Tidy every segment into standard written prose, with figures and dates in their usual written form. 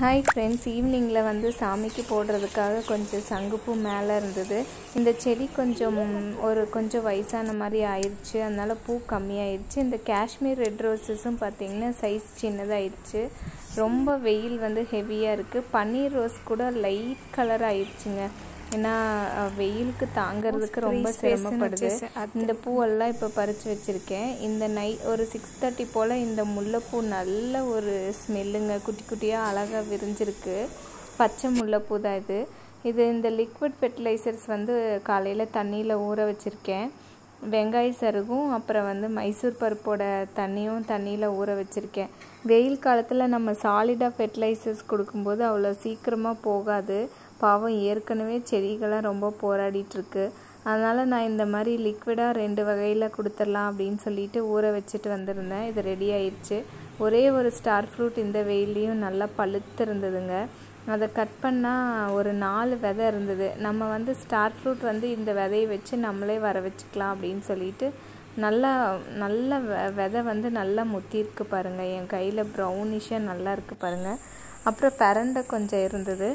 Hi friends, ஈவினிங்கில் வந்து சாமிக்கு போடுறதுக்காக கொஞ்சம் சங்குப்பூ மேலே இருந்தது. இந்த செடி கொஞ்சம் வயசான மாதிரி ஆயிடுச்சு, அதனால் பூ கம்மியாயிடுச்சு. இந்த காஷ்மீர் ரெட் ரோஸஸும் பார்த்திங்கன்னா சைஸ் சின்னதாகிடுச்சு. ரொம்ப வெயில் வந்து ஹெவியாக இருக்குது. பன்னீர் ரோஸ் கூட லைட் கலர் ஆயிடுச்சுங்க. ஏன்னா வெயிலுக்கு தாங்கிறதுக்கு ரொம்ப சிரமப்படுது. இந்த பூவெல்லாம் இப்போ பறித்து வச்சுருக்கேன். இந்த ஒரு 6:30 போல் இந்த முல்லைப்பூ நல்ல ஒரு ஸ்மெல்லுங்க. குட்டி குட்டியாக அழகாக விரிஞ்சிருக்கு. பச்சை முல்லைப்பூ தான் இது. இந்த லிக்விட் ஃபெர்டிலைசர்ஸ் வந்து காலையில் தண்ணியில் ஊற வச்சுருக்கேன். வெங்காய சருகும் அப்புறம் வந்து மைசூர் பருப்போட தண்ணியில் ஊற வச்சுருக்கேன். வெயில் காலத்தில் நம்ம சாலிடாக ஃபெர்டிலைசர்ஸ் கொடுக்கும்போது அவ்வளோ சீக்கிரமாக போகாது. பாவம், ஏற்கனவே செடிகள்லாம் ரொம்ப போராடிட்டுருக்கு. அதனால் நான் இந்த மாதிரி லிக்விடாக 2 வகையில் கொடுத்துடலாம் அப்படின்னு சொல்லிட்டு ஊற வச்சுட்டு வந்திருந்தேன். இது ரெடி ஆயிடுச்சு. ஒரே ஒரு ஸ்டார் ஃப்ரூட் இந்த வெயிலையும் நல்லா பழுத்து இருந்ததுங்க. அதை கட் பண்ணால் ஒரு 4 விதை இருந்தது. நம்ம வந்து ஸ்டார் ஃப்ரூட் வந்து இந்த விதையை வச்சு நம்மளே வர வச்சுக்கலாம் அப்படின்னு சொல்லிட்டு நல்ல விதை வந்து நல்லா முத்திருக்கு பாருங்கள். என் கையில் ப்ரௌனிஷாக நல்லா இருக்குது பாருங்கள். அப்புறம் பிரண்டை கொஞ்சம் இருந்தது.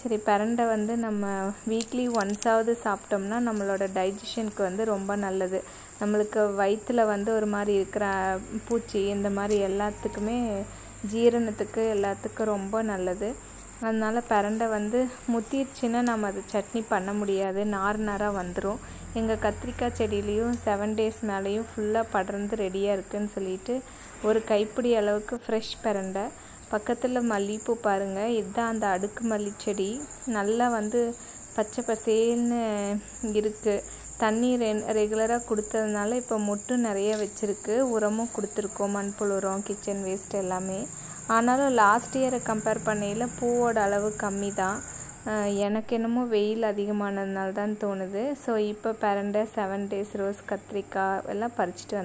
சரி, பிரண்டை வந்து நம்ம வீக்லி ஒன்ஸாவது சாப்பிட்டோம்னா நம்மளோட டைஜஷனுக்கு வந்து ரொம்ப நல்லது. நம்மளுக்கு வயிற்றில் வந்து ஒரு மாதிரி இருக்கிற பூச்சி இந்த மாதிரி எல்லாத்துக்குமே ஜீரணத்துக்கு எல்லாத்துக்கும் ரொம்ப நல்லது. அதனால் பிரண்டை வந்து முத்திடுச்சுன்னா நம்ம அது சட்னி பண்ண முடியாது, நாராக வந்துடும். எங்கள் கத்திரிக்காய் செடியிலையும் 7 days மேலேயும் ஃபுல்லாக படர்ந்து ரெடியாக இருக்குதுன்னு சொல்லிட்டு ஒரு கைப்பிடி அளவுக்கு ஃப்ரெஷ் பிரண்டை. பக்கத்தில் மல்லிகைப்பூ பாருங்கள். இதுதான் அந்த அடுக்கு மல்லி செடி. நல்லா வந்து பச்சை பசேல்னு இருக்குது. தண்ணி ரெகுலராக கொடுத்ததுனால இப்போ மொட்டும் நிறைய வச்சுருக்கு. உரமும் கொடுத்துருக்கோம், மண்புழு உரம், கிச்சன் வேஸ்ட் எல்லாமே. ஆனாலும் லாஸ்ட் இயரை கம்பேர் பண்ணையில் பூவோட அளவு கம்மி தான். எனக்கு என்னமோ வெயில் அதிகமானதுனால தான் தோணுது. ஸோ இப்போ பிரண்டை, 7 days ரோஸ், கத்திரிக்காய் எல்லாம் பறிச்சுட்டு